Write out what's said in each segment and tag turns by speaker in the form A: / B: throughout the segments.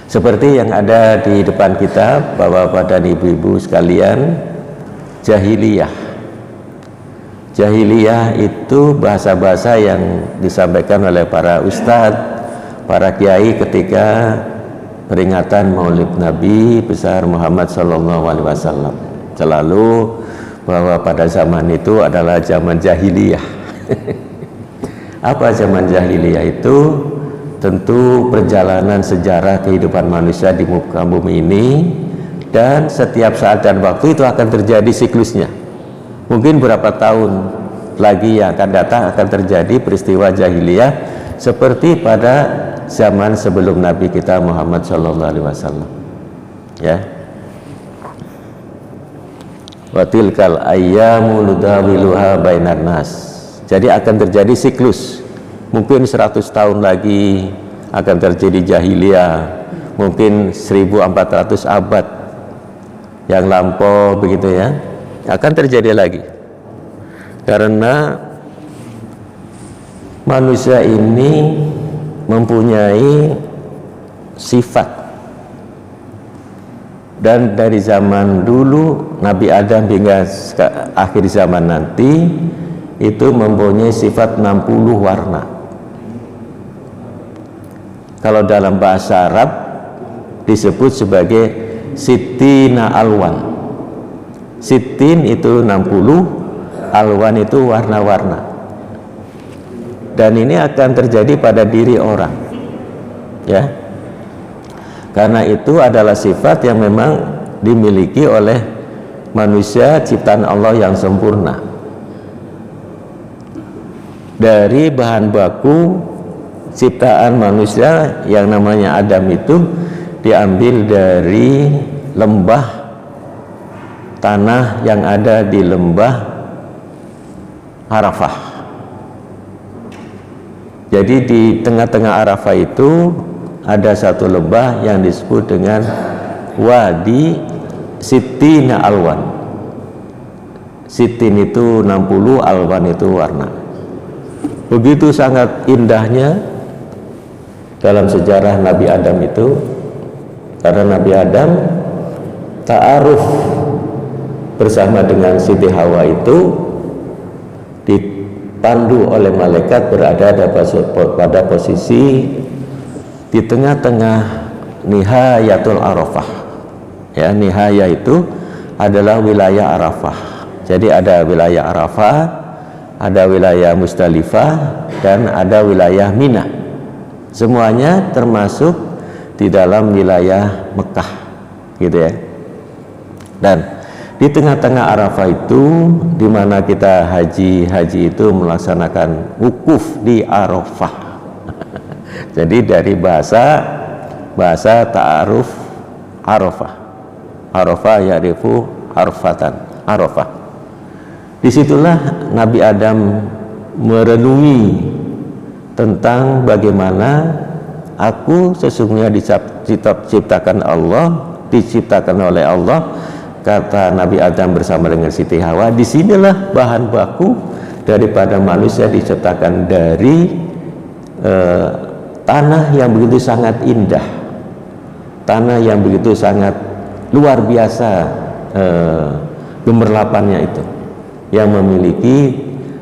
A: Seperti yang ada di depan kita, Bapak-bapak dan Ibu-ibu sekalian, jahiliyah. Jahiliyah itu bahasa-bahasa yang disampaikan oleh para ustadz, para kiai ketika peringatan Maulid Nabi besar Muhammad SAW. Selalu bahwa pada zaman itu adalah zaman jahiliyah. Apa zaman jahiliyah itu? Tentu perjalanan sejarah kehidupan manusia di muka bumi ini, dan setiap saat dan waktu itu akan terjadi siklusnya. Mungkin berapa tahun lagi yang akan datang akan terjadi peristiwa jahiliyah seperti pada zaman sebelum Nabi kita Muhammad SAW. Ya. Wa tilkal ayyamu nudawiluha bainan nas. Jadi akan terjadi siklus. Mungkin 100 tahun lagi akan terjadi jahiliyah, mungkin 1400 abad yang lampau begitu ya, akan terjadi lagi. Karena manusia ini mempunyai sifat, dan dari zaman dulu Nabi Adam hingga akhir zaman nanti itu mempunyai sifat 60 warna. Kalau dalam bahasa Arab disebut sebagai sitina alwan. Sitin itu 60, alwan itu warna-warna. Dan ini akan terjadi pada diri orang. Ya. Karena itu adalah sifat yang memang dimiliki oleh manusia ciptaan Allah yang sempurna. Dari bahan baku ciptaan manusia yang namanya Adam itu diambil dari lembah tanah yang ada di lembah Arafah. Jadi di tengah-tengah Arafah itu ada satu lembah yang disebut dengan Wadi Sitina Alwan. Sitin itu 60, alwan itu warna. Begitu sangat indahnya dalam sejarah Nabi Adam itu, karena Nabi Adam ta'aruf bersama dengan Siti Hawa itu dipandu oleh malaikat berada pada posisi di tengah-tengah nihayatul Arafah. Ya, nihaya itu adalah wilayah Arafah. Jadi ada wilayah Arafah, ada wilayah Musdalifah, dan ada wilayah Mina. Semuanya termasuk di dalam wilayah Mekah, gitu ya. Dan di tengah-tengah Arafah itu, di mana kita haji itu melaksanakan wukuf di Arafah. Jadi dari bahasa ta'aruf Arafah. Arafah ya'rifu arfatan, Arafah. Disitulah Nabi Adam merenungi tentang bagaimana aku sesungguhnya diciptakan Allah, diciptakan oleh Allah, kata Nabi Adam bersama dengan Siti Hawa. Disinilah bahan baku daripada manusia diciptakan dari tanah yang begitu sangat indah, tanah yang begitu sangat luar biasa gemerlapannya itu, yang memiliki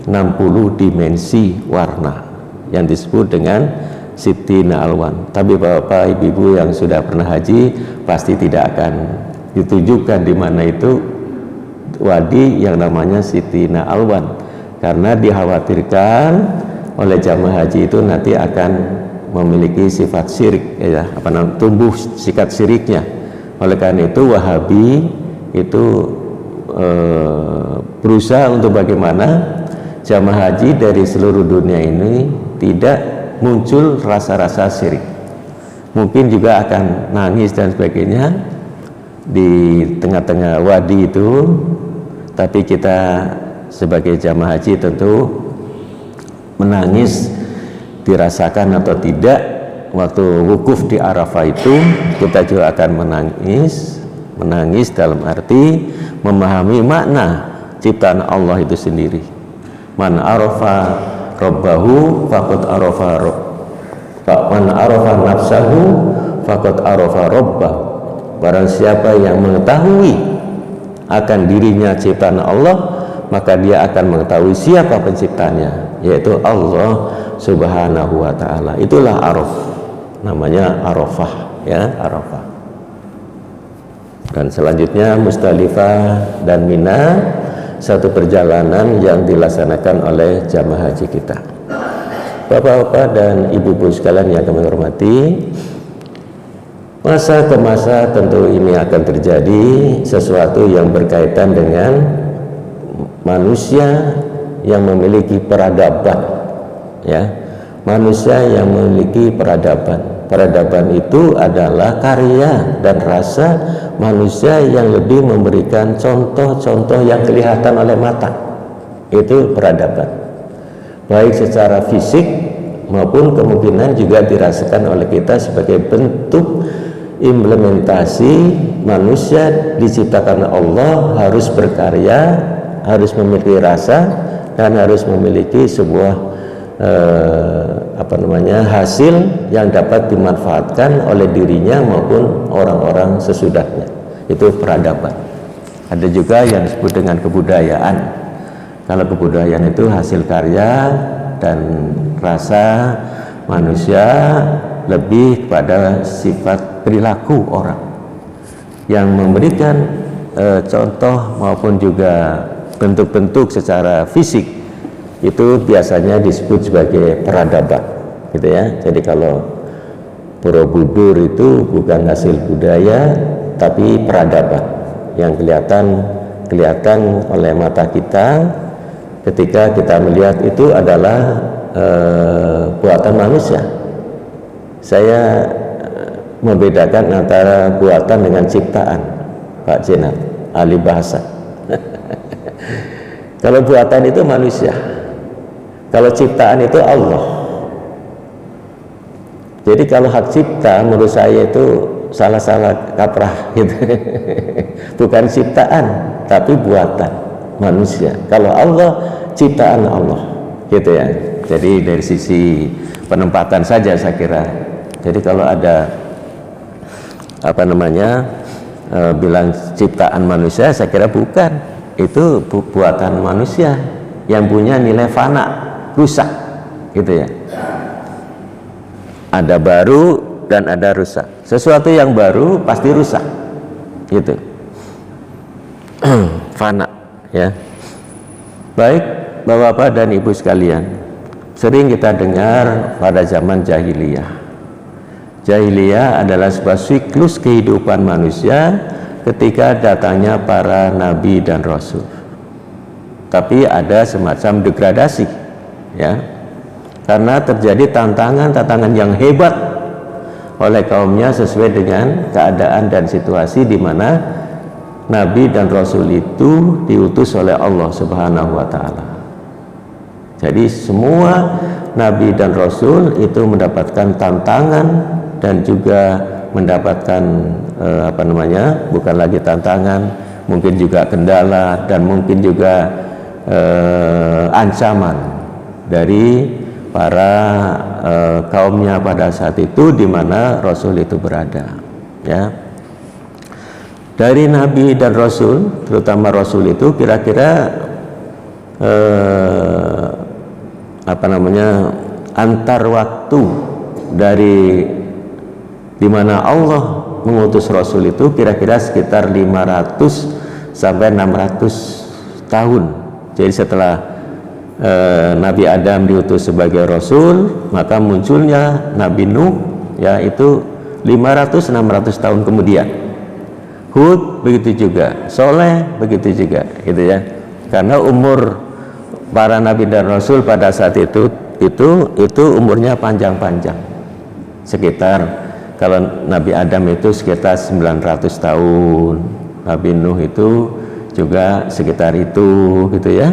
A: 60 dimensi warna yang disebut dengan Sitina Alwan. Tapi Bapak Ibu yang sudah pernah haji pasti tidak akan ditunjukkan di mana itu wadi yang namanya Sitina Alwan, karena dikhawatirkan oleh jamaah haji itu nanti akan memiliki sifat syirik, ya, tumbuh sikat syiriknya. Oleh karena itu Wahabi itu berusaha untuk bagaimana jamaah haji dari seluruh dunia ini tidak muncul rasa-rasa syirik. Mungkin juga akan nangis dan sebagainya di tengah-tengah wadi itu, tapi kita sebagai jamaah haji tentu menangis dirasakan atau tidak. Waktu wukuf di Arafah itu kita juga akan menangis dalam arti memahami makna ciptaan Allah itu sendiri. Man arafa rabbahu faqad arafa man arafa nafsahu faqad arafa rabbah. Barang siapa yang mengetahui akan dirinya ciptaan Allah, maka dia akan mengetahui siapa penciptanya, yaitu Allah Subhanahu wa ta'ala. Itulah araf, namanya Arafah, ya, Arafah. Dan selanjutnya Musdalifah dan Mina, satu perjalanan yang dilaksanakan oleh jamaah haji kita. Bapak-bapak dan ibu-ibu sekalian yang kami hormati, masa ke masa tentu ini akan terjadi sesuatu yang berkaitan dengan manusia yang memiliki peradaban, ya, manusia yang memiliki peradaban. Peradaban itu adalah karya dan rasa manusia yang lebih memberikan contoh-contoh yang kelihatan oleh mata. Itu peradaban, baik secara fisik maupun kemungkinan juga dirasakan oleh kita sebagai bentuk implementasi manusia diciptakan Allah harus berkarya, harus memiliki rasa, dan harus memiliki sebuah hasil yang dapat dimanfaatkan oleh dirinya maupun orang-orang sesudahnya. Itu peradaban. Ada juga yang disebut dengan kebudayaan. Kalau kebudayaan itu hasil karya dan rasa manusia lebih kepada sifat perilaku orang yang memberikan contoh maupun juga bentuk-bentuk secara fisik, itu biasanya disebut sebagai peradaban, gitu ya. Jadi kalau Borobudur itu bukan hasil budaya tapi peradaban yang kelihatan oleh mata kita ketika kita melihat itu adalah buatan manusia. Saya membedakan antara buatan dengan ciptaan, Pak Jenat, ahli bahasa. Kalau buatan itu manusia, kalau ciptaan itu Allah. Jadi kalau hak cipta menurut saya itu salah-salah kaprah gitu. Bukan ciptaan tapi buatan manusia. Kalau Allah, ciptaan Allah, gitu ya. Jadi dari sisi penempatan saja saya kira. Jadi kalau ada bilang ciptaan manusia, saya kira bukan, itu buatan manusia yang punya nilai fana, rusak, gitu ya. Ada baru dan ada rusak. Sesuatu yang baru pasti rusak, gitu. Fana, ya. Baik, Bapak-bapak dan Ibu sekalian, sering kita dengar pada zaman jahiliyah. Jahiliyah adalah sebuah siklus kehidupan manusia ketika datangnya para nabi dan rasul. Tapi ada semacam degradasi, ya, karena terjadi tantangan yang hebat oleh kaumnya sesuai dengan keadaan dan situasi di mana nabi dan rasul itu diutus oleh Allah Subhanahu wa ta'ala. Jadi semua nabi dan rasul itu mendapatkan tantangan dan juga mendapatkan bukan lagi tantangan, mungkin juga kendala dan mungkin juga ancaman dari para kaumnya pada saat itu di mana rasul itu berada, ya. Dari nabi dan rasul, terutama rasul itu kira-kira antar waktu dari di mana Allah mengutus rasul itu kira-kira sekitar 500 sampai 600 tahun. Jadi setelah Nabi Adam diutus sebagai rasul, maka munculnya Nabi Nuh, ya, itu 500-600 tahun kemudian. Hud begitu juga, Soleh begitu juga, gitu ya. Karena umur para nabi dan rasul pada saat itu umurnya panjang-panjang. Sekitar kalau Nabi Adam itu sekitar 900 tahun, Nabi Nuh itu juga sekitar itu, gitu ya.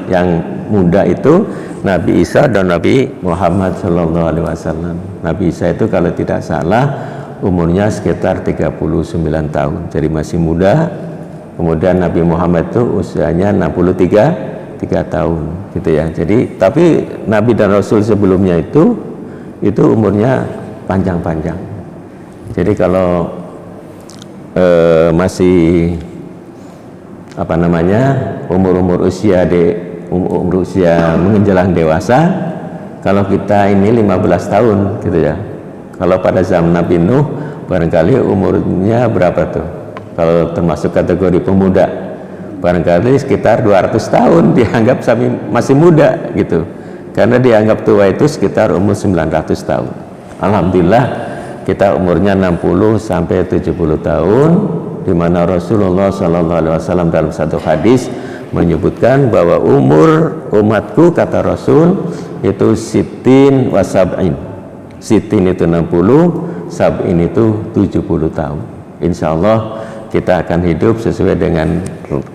A: Yang muda itu Nabi Isa dan Nabi Muhammad SAW. Nabi Isa itu kalau tidak salah umurnya sekitar 39 tahun, jadi masih muda. Kemudian Nabi Muhammad itu usianya 63 tahun, gitu ya. Jadi tapi Nabi dan Rasul sebelumnya itu umurnya panjang-panjang. Jadi kalau masih apa namanya umur usia menjelang dewasa, kalau kita ini 15 tahun gitu ya. Kalau pada zaman Nabi Nuh barangkali umurnya berapa tuh? Kalau termasuk kategori pemuda, barangkali sekitar 200 tahun dianggap masih muda gitu. Karena dianggap tua itu sekitar umur 900 tahun. Alhamdulillah kita umurnya 60 sampai 70 tahun, di mana Rasulullah SAW dalam satu hadis menyebutkan bahwa umur umatku, kata Rasul, itu sitin wa sab'in. Sitin itu 60, sab'in itu 70 tahun. Insya Allah kita akan hidup sesuai dengan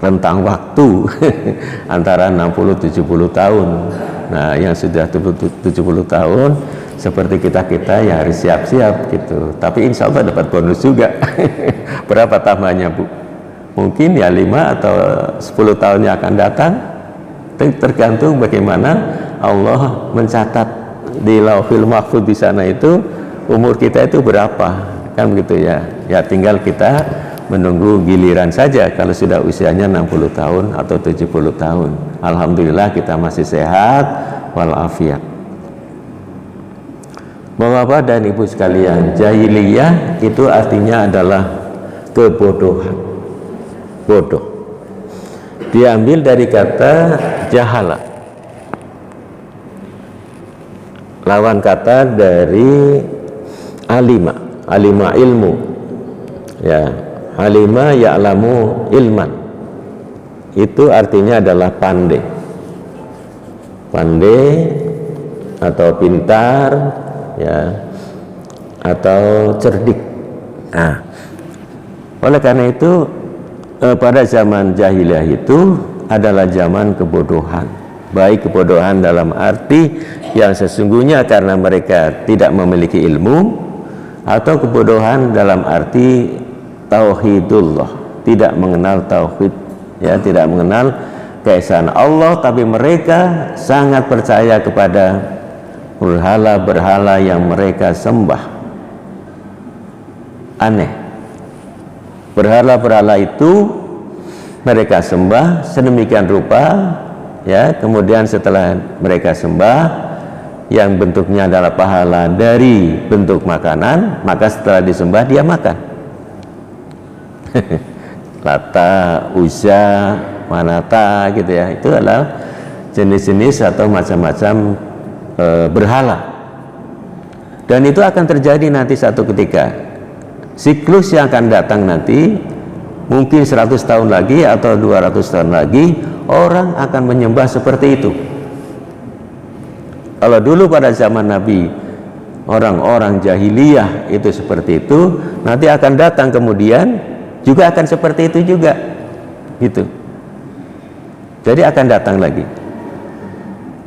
A: rentang waktu antara 60-70 tahun. Nah, yang sudah 70 tahun seperti kita ya harus siap-siap gitu. Tapi insya Allah dapat bonus juga. Berapa tambahnya, Bu? Mungkin ya 5 atau 10 tahun yang akan datang, tergantung bagaimana Allah mencatat di Lauhil Mahfuz di sana itu umur kita itu berapa, kan gitu ya. Ya tinggal kita menunggu giliran saja kalau sudah usianya 60 tahun atau 70 tahun. Alhamdulillah kita masih sehat walafiat. Bapak-bapak dan ibu sekalian, jahiliyah itu artinya adalah kebodohan, bodoh. Diambil dari kata jahala, lawan kata dari alima, alima ilmu, ya, alima ya'lamu ilman, itu artinya adalah pandai, pandai atau pintar, ya, atau cerdik. Nah, oleh karena itu pada zaman jahiliyah itu adalah zaman kebodohan, baik kebodohan dalam arti yang sesungguhnya karena mereka tidak memiliki ilmu, atau kebodohan dalam arti tauhidullah, tidak mengenal tauhid, ya, tidak mengenal keesaan Allah, tapi mereka sangat percaya kepada berhala-berhala yang mereka sembah. Aneh, berhala-berhala itu mereka sembah sedemikian rupa, ya, kemudian setelah mereka sembah yang bentuknya adalah pahala dari bentuk makanan, maka setelah disembah dia makan. Lata, Uzza, Manata gitu ya, itu adalah jenis-jenis atau macam-macam berhala. Dan itu akan terjadi nanti satu ketika, siklus yang akan datang nanti mungkin 100 tahun lagi atau 200 tahun lagi, orang akan menyembah seperti itu. Kalau dulu pada zaman Nabi orang-orang jahiliyah itu seperti itu, nanti akan datang kemudian juga akan seperti itu juga gitu. Jadi akan datang lagi.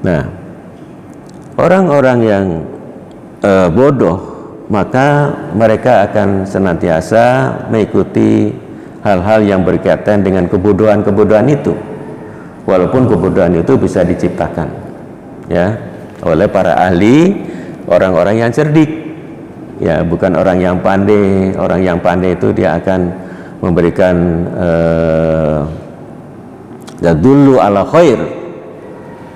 A: Nah, orang-orang yang bodoh, maka mereka akan senantiasa mengikuti hal-hal yang berkaitan dengan kebodohan-kebodohan itu, walaupun kebodohan itu bisa diciptakan, ya, oleh para ahli, orang-orang yang cerdik, ya, bukan orang yang pandai. Orang yang pandai itu dia akan memberikan yadullu ala khair,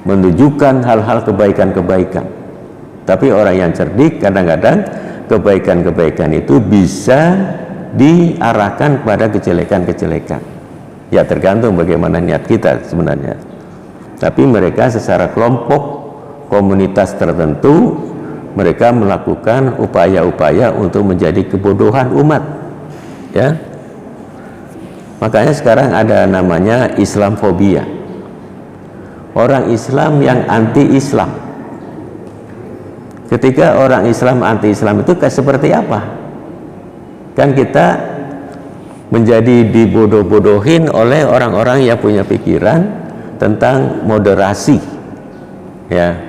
A: menunjukkan hal-hal kebaikan-kebaikan. Tapi orang yang cerdik kadang-kadang kebaikan-kebaikan itu bisa diarahkan kepada kejelekan-kejelekan. Ya tergantung bagaimana niat kita sebenarnya. Tapi mereka secara kelompok, komunitas tertentu, mereka melakukan upaya-upaya untuk menjadi kebodohan umat, ya. Makanya sekarang ada namanya Islamfobia, orang Islam yang anti-Islam. Ketika orang Islam anti-Islam itu seperti apa? Kan kita menjadi dibodoh-bodohin oleh orang-orang yang punya pikiran tentang moderasi, ya.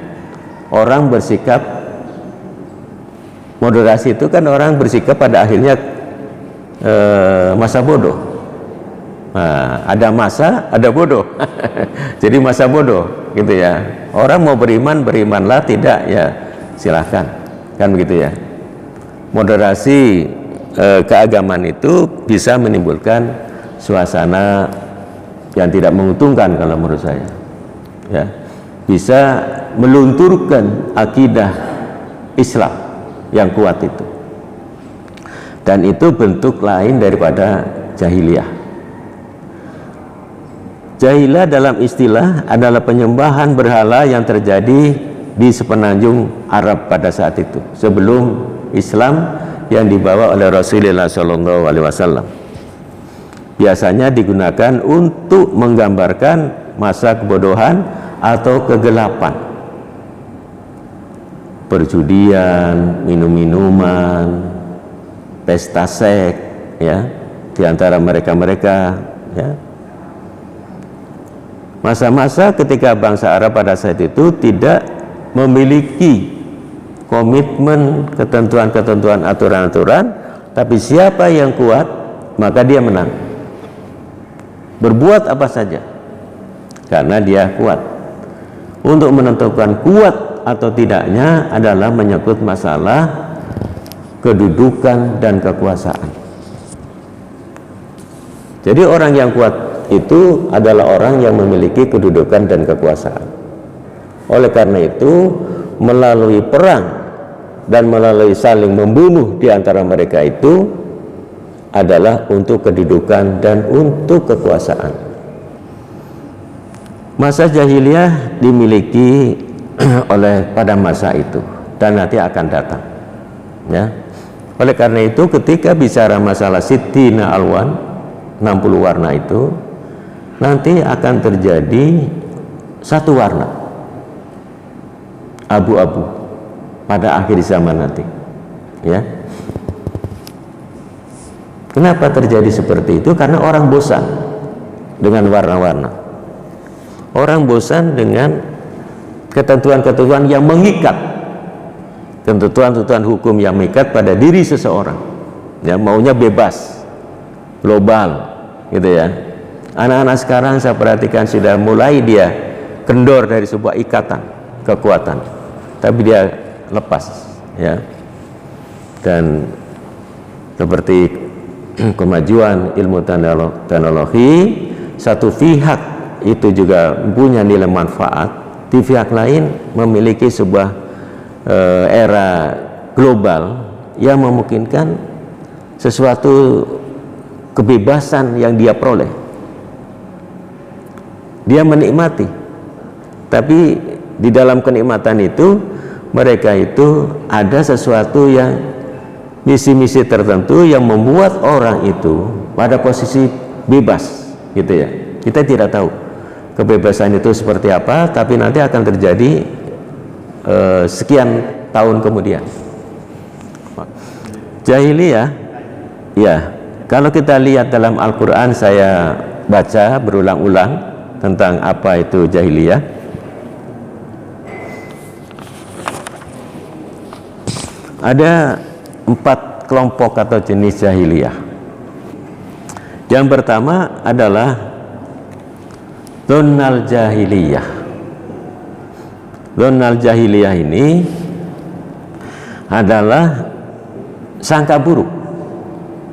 A: Orang bersikap moderasi itu kan orang bersikap pada akhirnya masa bodoh. Nah, ada masa, ada bodoh. Jadi masa bodoh gitu ya. Orang mau beriman, berimanlah, tidak ya silahkan, kan begitu ya. Moderasi keagamaan itu bisa menimbulkan suasana yang tidak menguntungkan kalau menurut saya, ya, bisa melunturkan akidah Islam yang kuat itu, dan itu bentuk lain daripada jahiliyah. Jahiliyah dalam istilah adalah penyembahan berhala yang terjadi di sepenanjung Arab pada saat itu, sebelum Islam yang dibawa oleh Rasulullah SAW. Biasanya digunakan untuk menggambarkan masa kebodohan atau kegelapan, perjudian, minum-minuman, pesta seks, ya, di antara mereka-mereka, ya. Masa-masa ketika bangsa Arab pada saat itu tidak memiliki komitmen, ketentuan-ketentuan, aturan-aturan, tapi siapa yang kuat maka dia menang, berbuat apa saja karena dia kuat. Untuk menentukan kuat atau tidaknya adalah menyangkut masalah kedudukan dan kekuasaan. Jadi orang yang kuat itu adalah orang yang memiliki kedudukan dan kekuasaan. Oleh karena itu, melalui perang dan melalui saling membunuh di antara mereka itu adalah untuk kedudukan dan untuk kekuasaan. Masa jahiliyah dimiliki oleh pada masa itu dan nanti akan datang, ya. Oleh karena itu, ketika bicara masalah Sittina Alwan, 60 warna itu, nanti akan terjadi satu warna, abu-abu, pada akhir zaman nanti, ya. Kenapa terjadi seperti itu? Karena orang bosan dengan warna-warna, orang bosan dengan ketentuan-ketentuan yang mengikat, ketentuan-ketentuan hukum yang mengikat pada diri seseorang, ya, maunya bebas, global, gitu ya. Anak-anak sekarang saya perhatikan sudah mulai dia kendor dari sebuah ikatan kekuatan, tapi dia lepas, ya. Dan seperti kemajuan ilmu teknologi, satu pihak itu juga punya nilai manfaat, di pihak lain memiliki sebuah era global yang memungkinkan sesuatu kebebasan yang dia peroleh, dia menikmati, tapi di dalam kenikmatan itu mereka itu ada sesuatu yang misi-misi tertentu yang membuat orang itu pada posisi bebas, gitu ya. Kita tidak tahu kebebasan itu seperti apa, tapi nanti akan terjadi sekian tahun kemudian. Jahiliyah, ya, kalau kita lihat dalam Al-Quran, saya baca berulang-ulang tentang apa itu jahiliyah. Ada 4 kelompok atau jenis jahiliyah. Yang pertama adalah dzannal jahiliyah. Dzannal jahiliyah ini adalah sangka buruk,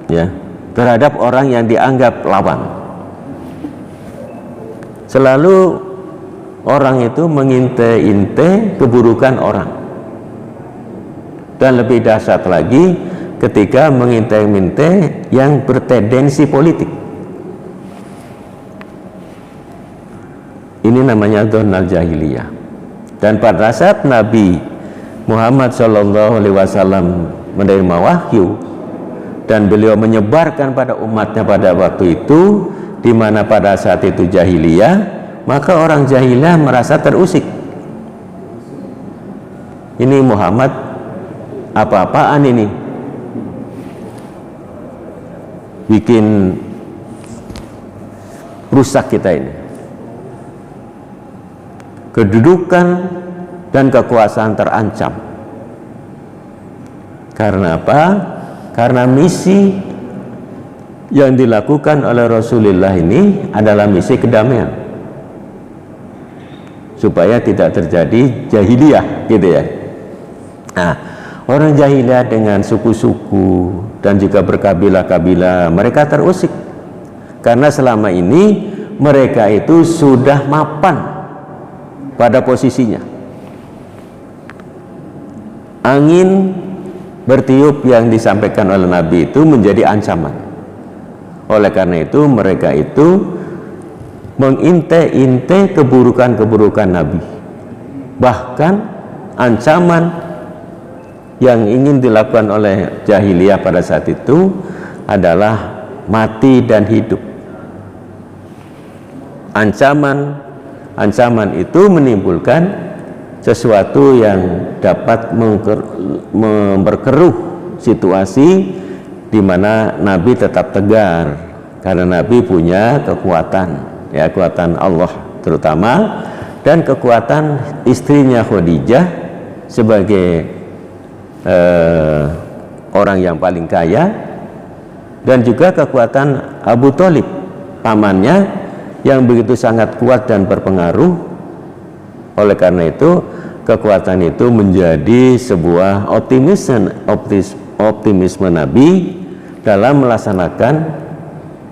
A: ya, terhadap orang yang dianggap lawan. Selalu orang itu mengintai-intai keburukan orang. Dan lebih dahsyat lagi ketika mengintai-intai yang bertendensi politik. Ini namanya dzannal jahiliyah. Dan pada saat Nabi Muhammad SAW menerima wahyu dan beliau menyebarkan pada umatnya pada waktu itu, di mana pada saat itu jahiliyah, maka orang jahiliyah merasa terusik. Ini Muhammad apa-apaan ini, bikin rusak kita ini, kedudukan dan kekuasaan terancam. Karena apa? Karena misi yang dilakukan oleh Rasulullah ini adalah misi kedamaian, supaya tidak terjadi jahiliyah, gitu ya. Nah, orang jahiliyah dengan suku-suku, dan juga berkabilah-kabilah, mereka terusik karena selama ini mereka itu sudah mapan pada posisinya. Angin bertiup yang disampaikan oleh Nabi itu menjadi ancaman. Oleh karena itu mereka itu menginte-inte keburukan-keburukan Nabi. Bahkan ancaman yang ingin dilakukan oleh jahiliyah pada saat itu adalah mati dan hidup. Ancaman itu menimbulkan sesuatu yang dapat memperkeruh situasi di mana Nabi tetap tegar, karena Nabi punya kekuatan, ya kekuatan Allah terutama, dan kekuatan istrinya Khadijah sebagai orang yang paling kaya, dan juga kekuatan Abu Thalib pamannya yang begitu sangat kuat dan berpengaruh. Oleh karena itu kekuatan itu menjadi sebuah optimisme Nabi dalam melaksanakan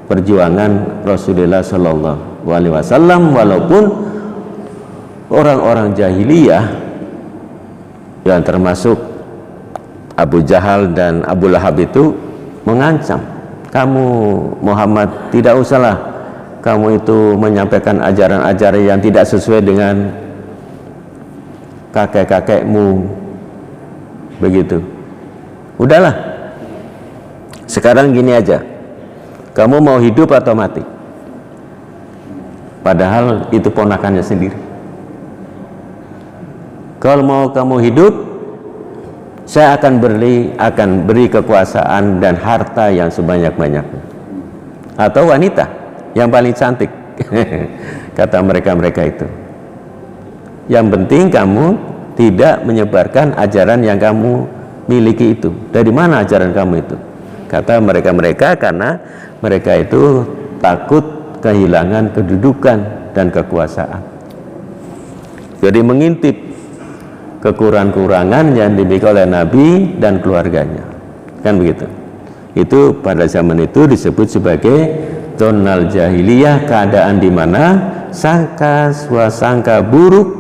A: perjuangan Rasulullah Shallallahu Alaihi Wasallam, walaupun orang-orang jahiliyah yang termasuk Abu Jahal dan Abu Lahab itu mengancam, kamu Muhammad tidak usahlah kamu itu menyampaikan ajaran-ajaran yang tidak sesuai dengan kakek-kakekmu, begitu. Udahlah, sekarang gini aja, kamu mau hidup atau mati? Padahal itu ponakannya sendiri. Kalau mau kamu hidup, saya akan beri kekuasaan dan harta yang sebanyak-banyaknya, atau wanita yang paling cantik kata mereka itu. Yang penting kamu tidak menyebarkan ajaran yang kamu miliki itu. Dari mana ajaran kamu itu? Kata mereka karena mereka itu takut kehilangan kedudukan dan kekuasaan. Jadi mengintip kekurangan-kurangan yang dimiliki oleh Nabi dan keluarganya, kan begitu. Itu pada zaman itu disebut sebagai zonal jahiliyah, keadaan di mana sangka swasangka buruk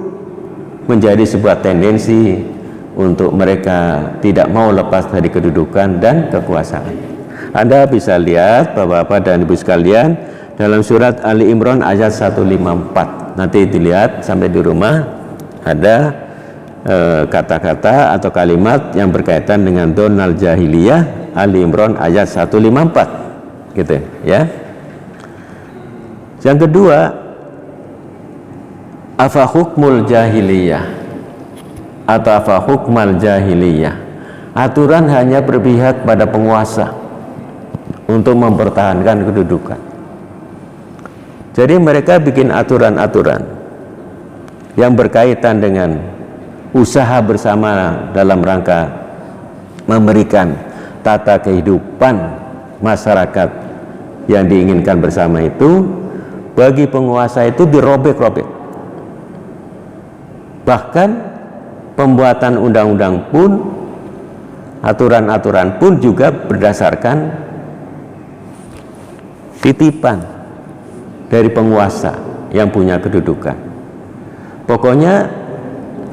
A: menjadi sebuah tendensi untuk mereka tidak mau lepas dari kedudukan dan kekuasaan. Anda bisa lihat Bapak-bapak dan Ibu sekalian dalam surat Ali Imran ayat 154. Nanti dilihat sampai di rumah, ada kata-kata atau kalimat yang berkaitan dengan donal jahiliyah, Ali Imran ayat 154, gitu ya. Yang kedua, afa hukmul jahiliyah atau afa hukmal jahiliyah, aturan hanya berpihak pada penguasa untuk mempertahankan kedudukan. Jadi mereka bikin aturan-aturan yang berkaitan dengan usaha bersama dalam rangka memberikan tata kehidupan masyarakat yang diinginkan bersama itu, bagi penguasa itu dirobek-robek. Bahkan pembuatan undang-undang pun, aturan-aturan pun juga berdasarkan titipan dari penguasa yang punya kedudukan. Pokoknya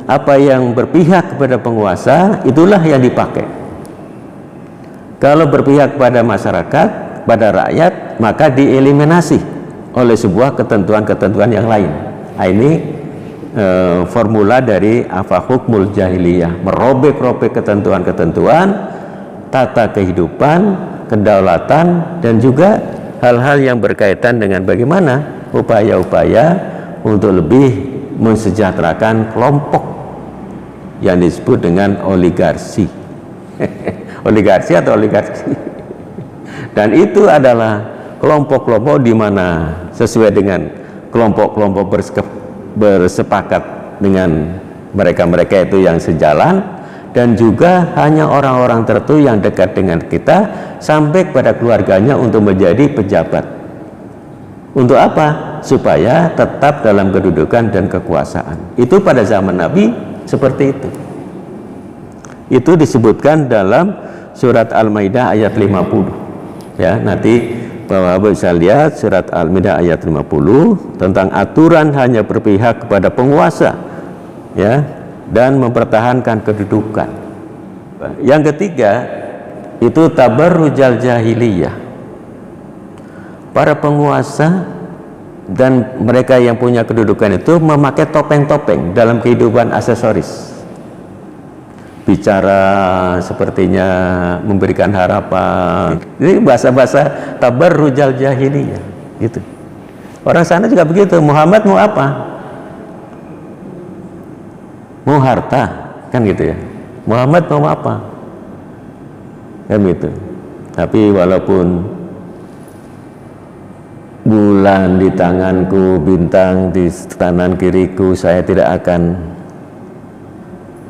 A: apa yang berpihak kepada penguasa itulah yang dipakai. Kalau berpihak pada masyarakat, pada rakyat, maka dieliminasi oleh sebuah ketentuan-ketentuan yang lain. Nah, ini formula dari afa hukmul jahiliyah, merobek-robek ketentuan-ketentuan, tata kehidupan, kedaulatan, dan juga hal-hal yang berkaitan dengan bagaimana upaya-upaya untuk lebih mensejahterakan kelompok yang disebut dengan oligarki. Oligarki atau oligarki. Dan itu adalah kelompok-kelompok di mana sesuai dengan kelompok-kelompok bersepakat dengan mereka-mereka itu yang sejalan, dan juga hanya orang-orang tertentu yang dekat dengan kita sampai kepada keluarganya untuk menjadi pejabat. Untuk apa? Supaya tetap dalam kedudukan dan kekuasaan. Itu pada zaman Nabi seperti itu. Itu disebutkan dalam surat Al-Maidah ayat 50. Ya, nanti Bapak-Bapak bisa lihat surat Al-Maidah ayat 50 tentang aturan hanya berpihak kepada penguasa, ya, dan mempertahankan kedudukan. Yang ketiga itu tabarrujal jahiliyah. Para penguasa dan mereka yang punya kedudukan itu memakai topeng-topeng dalam kehidupan aksesoris. Bicara sepertinya memberikan harapan. Ini bahasa-bahasa tabarrujal jahiliyah gitu. Orang sana juga begitu. Muhammad mau apa? Mau harta, kan gitu ya. Muhammad mau apa? Kan gitu. Tapi walaupun bulan di tanganku, bintang di kanan kiriku, saya tidak akan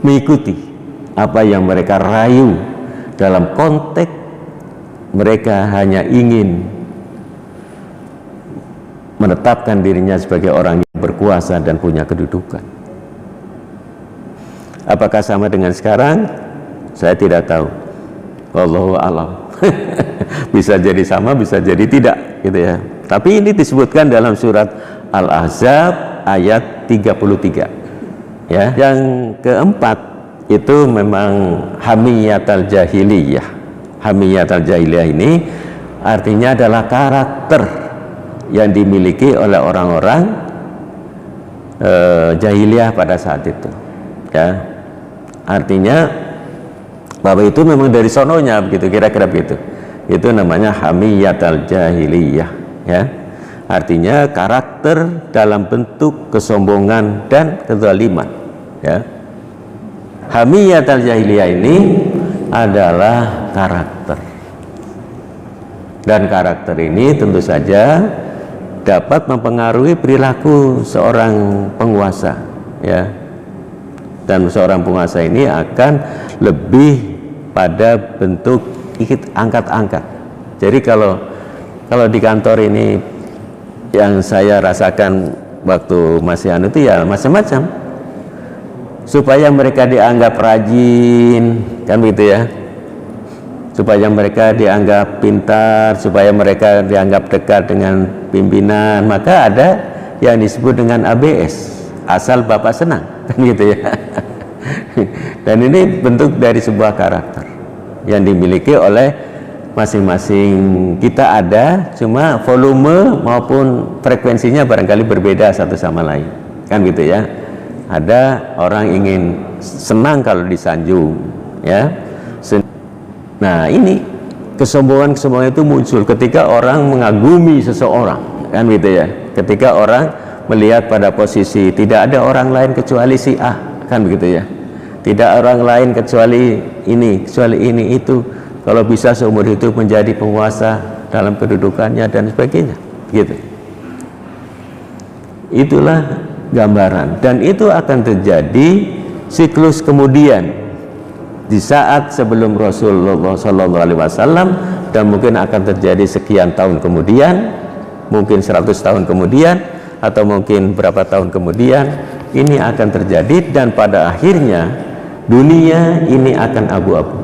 A: mengikuti apa yang mereka rayu dalam konteks mereka hanya ingin menetapkan dirinya sebagai orang yang berkuasa dan punya kedudukan. Apakah sama dengan sekarang? Saya tidak tahu. Wallahu a'lam. Bisa jadi sama, bisa jadi tidak, gitu ya. Tapi ini disebutkan dalam surat Al-Ahzab ayat 33. Ya, yang keempat itu memang hamiyatul jahiliyah. Hamiyatul jahiliyah ini artinya adalah karakter yang dimiliki oleh orang-orang jahiliyah pada saat itu. Ya, artinya bahwa itu memang dari sononya begitu, kira-kira begitu. Itu namanya hamiyatul jahiliyah. Ya, artinya karakter dalam bentuk kesombongan dan kezaliman. Ya, hamiyatul jahiliyah ini adalah karakter, dan karakter ini tentu saja dapat mempengaruhi perilaku seorang penguasa. Ya, dan seorang penguasa ini akan lebih pada bentuk ikut angkat-angkat. Jadi kalau di kantor ini yang saya rasakan waktu masih itu ya macam-macam, supaya mereka dianggap rajin, kan begitu ya, supaya mereka dianggap pintar, supaya mereka dianggap dekat dengan pimpinan, maka ada yang disebut dengan ABS, asal Bapak senang, kan gitu ya. Dan ini bentuk dari sebuah karakter yang dimiliki oleh masing-masing kita ada, cuma volume maupun frekuensinya barangkali berbeda satu sama lain, kan gitu ya. Ada orang ingin senang kalau disanjung, ya. Nah, ini kesombongan-kesombongan itu muncul ketika orang mengagumi seseorang, kan gitu ya. Ketika orang melihat pada posisi tidak ada orang lain kecuali si A, kan begitu ya. Tidak orang lain kecuali ini itu. Kalau bisa seumur hidup menjadi penguasa dalam kedudukannya dan sebagainya, gitu. Itulah gambaran, dan itu akan terjadi siklus kemudian di saat sebelum Rasulullah SAW, dan mungkin akan terjadi sekian tahun kemudian, mungkin 100 tahun kemudian, atau mungkin berapa tahun kemudian ini akan terjadi, dan pada akhirnya dunia ini akan abu-abu.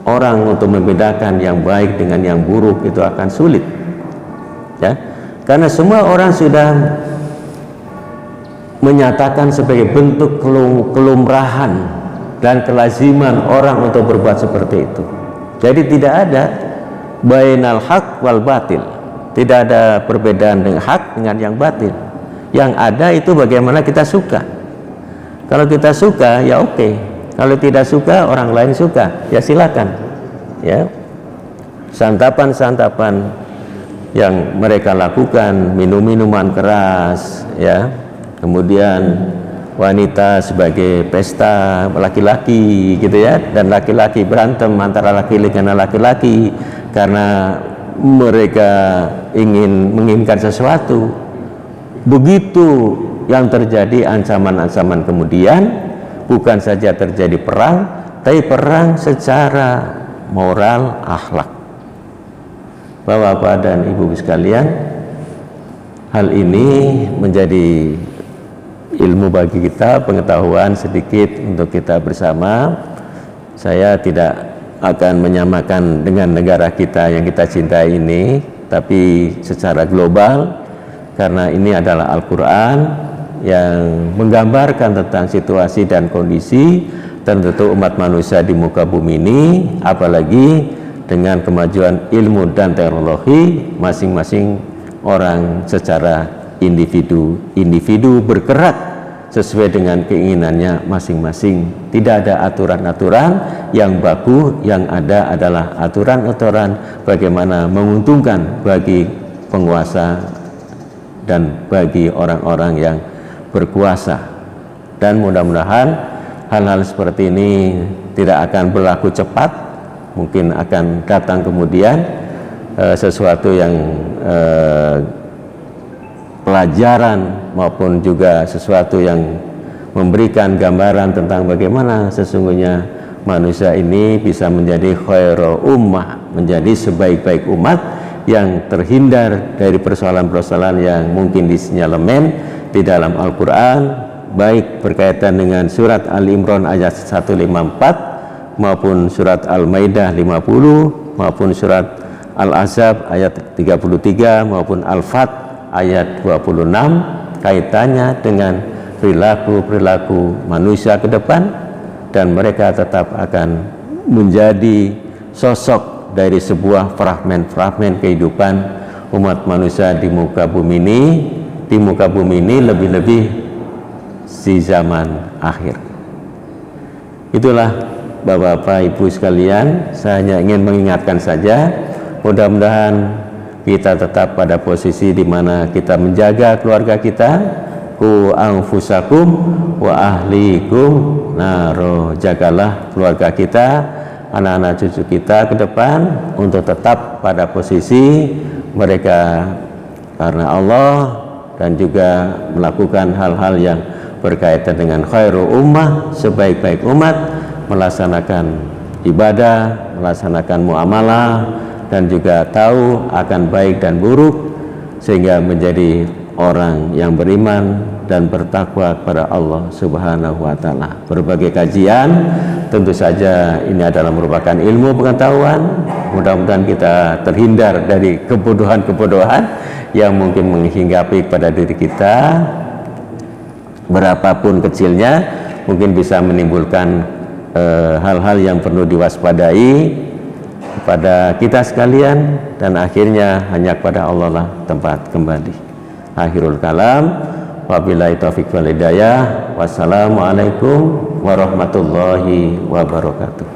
A: Orang untuk membedakan yang baik dengan yang buruk itu akan sulit, ya, karena semua orang sudah menyatakan sebagai bentuk kelumrahan dan kelaziman orang untuk berbuat seperti itu. Jadi tidak ada bainal haq wal batil, tidak ada perbedaan dengan hak dengan yang batil. Yang ada itu bagaimana kita suka. Kalau kita suka ya oke. Kalau tidak suka, orang lain suka, ya silakan. Ya, santapan-santapan yang mereka lakukan, minum minuman keras, ya, kemudian wanita sebagai pesta laki-laki, gitu ya, dan laki-laki berantem antara laki-laki dengan laki-laki karena mereka ingin menginginkan sesuatu. Begitu yang terjadi ancaman-ancaman kemudian. Bukan saja terjadi perang, tapi perang secara moral akhlak. Bapak-bapak dan ibu sekalian, hal ini menjadi ilmu bagi kita, pengetahuan sedikit untuk kita bersama. Saya tidak akan menyamakan dengan negara kita yang kita cintai ini, tapi secara global, karena ini adalah Al-Quran yang menggambarkan tentang situasi dan kondisi tertentu umat manusia di muka bumi ini, apalagi dengan kemajuan ilmu dan teknologi, masing-masing orang secara individu bergerak sesuai dengan keinginannya masing-masing. Tidak ada aturan-aturan yang baku, yang ada adalah aturan-aturan bagaimana menguntungkan bagi penguasa dan bagi orang-orang yang berkuasa. Dan mudah-mudahan hal-hal seperti ini tidak akan berlaku cepat, mungkin akan datang kemudian sesuatu yang pelajaran maupun juga sesuatu yang memberikan gambaran tentang bagaimana sesungguhnya manusia ini bisa menjadi khairu ummah, menjadi sebaik-baik umat yang terhindar dari persoalan-persoalan yang mungkin disinyalemen di dalam Al-Quran, baik berkaitan dengan surat Al-Imran ayat 154 maupun surat Al-Maidah 50 maupun surat Al-Ahzab ayat 33 maupun Al-Fat ayat 26, kaitannya dengan perilaku-perilaku manusia ke depan, dan mereka tetap akan menjadi sosok dari sebuah fragmen-fragmen kehidupan umat manusia di muka bumi ini, lebih-lebih di zaman akhir. Itulah Bapak-bapak Ibu sekalian, saya hanya ingin mengingatkan saja, mudah-mudahan kita tetap pada posisi di mana kita menjaga keluarga kita, ku anfusakum wa ahlikum naro, jagalah keluarga kita, anak-anak cucu kita ke depan untuk tetap pada posisi mereka karena Allah, dan juga melakukan hal-hal yang berkaitan dengan khairu ummah, sebaik-baik umat, melaksanakan ibadah, melaksanakan muamalah, dan juga tahu akan baik dan buruk, sehingga menjadi orang yang beriman dan bertakwa kepada Allah Subhanahu wa Ta'ala. Berbagai kajian tentu saja ini adalah merupakan ilmu pengetahuan. Mudah-mudahan kita terhindar dari kebodohan-kebodohan yang mungkin menghinggapi pada diri kita, berapapun kecilnya, mungkin bisa menimbulkan hal-hal yang perlu diwaspadai kepada kita sekalian, dan akhirnya hanya kepada Allah lah tempat kembali. Akhirul kalam, wabillahi taufiq wal hidayah. Wassalamualaikum warahmatullahi wabarakatuh.